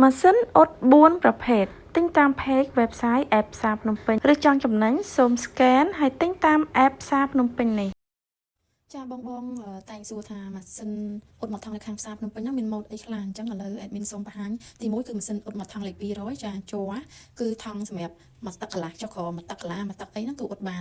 ម៉ាស៊ីនអ៊ុត4ប្រភេទទិញតាម page website app ផ្សារភ្នំពេញឬចង់ចំណេញសូម scan ហើយទិញតាម app ផ្សារភ្នំពេញនេះចាបងតែងសួរថាម៉ាស៊ីនអ៊ុតមកថងនៅខាងផ្សារភ្នំពេញហ្នឹងមានម៉ូដអីខ្លះអញ្ចឹងឥឡូវ admin សូមបង្ហាញទី1គឺម៉ាស៊ីនអ៊ុតមកថងលេខ200ចាជ័រគឺថងសម្រាប់មកទឹកកន្លះចុះក្រមកទឹកកន្លះមកទឹកអីហ្នឹងគឺអ៊ុតបាន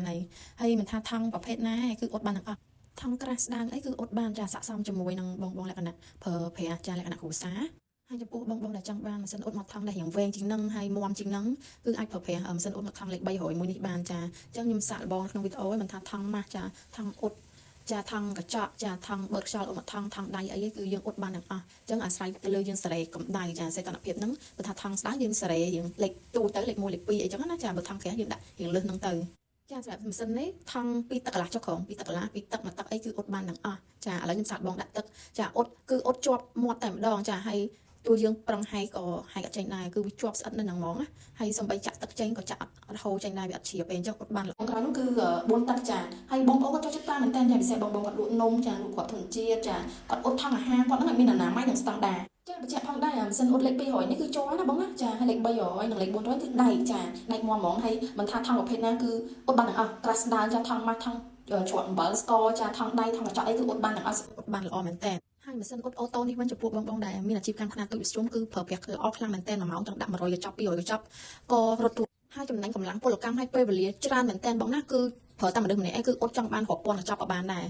ហើយមិនថាថងប្រភេទណាគឺអ៊ុតបានទាំងអស់ថងក្រាស់ស្ដើងអីគឺអ៊ុតបានចាស័ក្តិសមជាមួយនឹងបងលក្ខណៈប្រើប្រាស់ចាលក្ខណៈគ្រួសារហើយចំពោះបងដែលចង់បានម៉ាស៊ីនអ៊ុតមកថងដែលរាងវែងជាងនឹងហើយមាំជាងនឹងគឺអាចប្រើប្រាស់ម៉ាស៊ីនអ៊ុតមកថងលេខ300មួយនេះបានចាអញ្ចឹងខ្ញុំសាកល្បងក្នុងវីដេអូមិនថាថងម៉ាស់ចាថងអ៊ុតចាថងកញ្ចក់ចាថងបឺតខ្យល់អ៊ុតមកថងដៃអីគឺយើងអ៊ុតបានទាំងអស់អញ្ចឹងអាស្រ័យទៅលើយើងសេរីកម្ដៅចាសីតុណ្ហភាពហ្នឹងបើថាថងស្ដើងយើងសេរីរៀងលេខទូទៅលេខ1លេខ2អីចឹងណាចាបើថងក្រាស់យើងដាក់រៀងលឹះហ្នឹងទៅចាសម្រាប់ម៉ាស៊ីននេះថងពីទឹកកន្លះចុះក្រោមពីទឹកកន្លះពីទឹកមកទឹកអីគឺអ៊ុតបានទាំងអស់ចាឥឡូវខ្ញុំសាកបងដាក់ទឹកចាអ៊ុតគឺអ៊ុតជាប់មាត់តែម្ដងចាហើយទូយើងប្រឹងហែកក៏ហែកអត់ចេញដែរគឺវាជាប់ស្អិតនៅនឹងហ្មងណាហើយសំបីចាក់ទឹកចេញក៏ចាក់អត់ហូរចេញដែរវាអត់ជ្រាបទេអញ្ចឹងអ៊ុតបានល្អក្រោយនោះគឺ4ទឹកចាហើយបងប្អូនគាត់ចូលចិត្តប្រើមែនតើចាពិសេសបងគាត់លក់នំចាលក់គាត់ធនជាតិចាគាត់អ៊ុតថងអាហារគាត់ហ្នឹងឲ្យមានអនាម័យនិងស្តង់ដារចាបញ្ជាក់ផងដែរម៉ាស៊ីនអ៊ុតលេខ200នេះគឺជ័រណាបងណាចាហើយលេខ300និងលេខ400គឺដែកចាដែកមាំហ្មងហើយមិនថាថងប្រភេទណាគឺអ៊ុតបានទាំងអស់ក្រាស់ស្ដើងចាថងម៉ាស់ថងជ្រក់អំបិលស្ករចាថងដៃថងកញ្ចក់អីគឺអ៊ុតបានទាំងអស់អ៊ុតបានល្អមែនតើហើយម៉ាស៊ីនអ៊ុតអូតូនេះវិញចំពោះបងដែលមានអាជីវកម្មខ្នាតតូចវិស្ជុំគឺប្រើប្រាស់ល្អខ្លាំងមែនតើមួយម៉ោងចង់ដាក់100កញ្ចប់200កញ្ចប់ក៏រត់ទូហើយចំណេញកម្លាំងពលកម្មឲ្យពេលវេលាច្រើនមែនតើបងណាគឺប្រើតែមនុស្សម្នាក់ឯងគឺអ៊ុតចង់បានរាប់ពាន់កញ្ចប់ក៏បានដែរ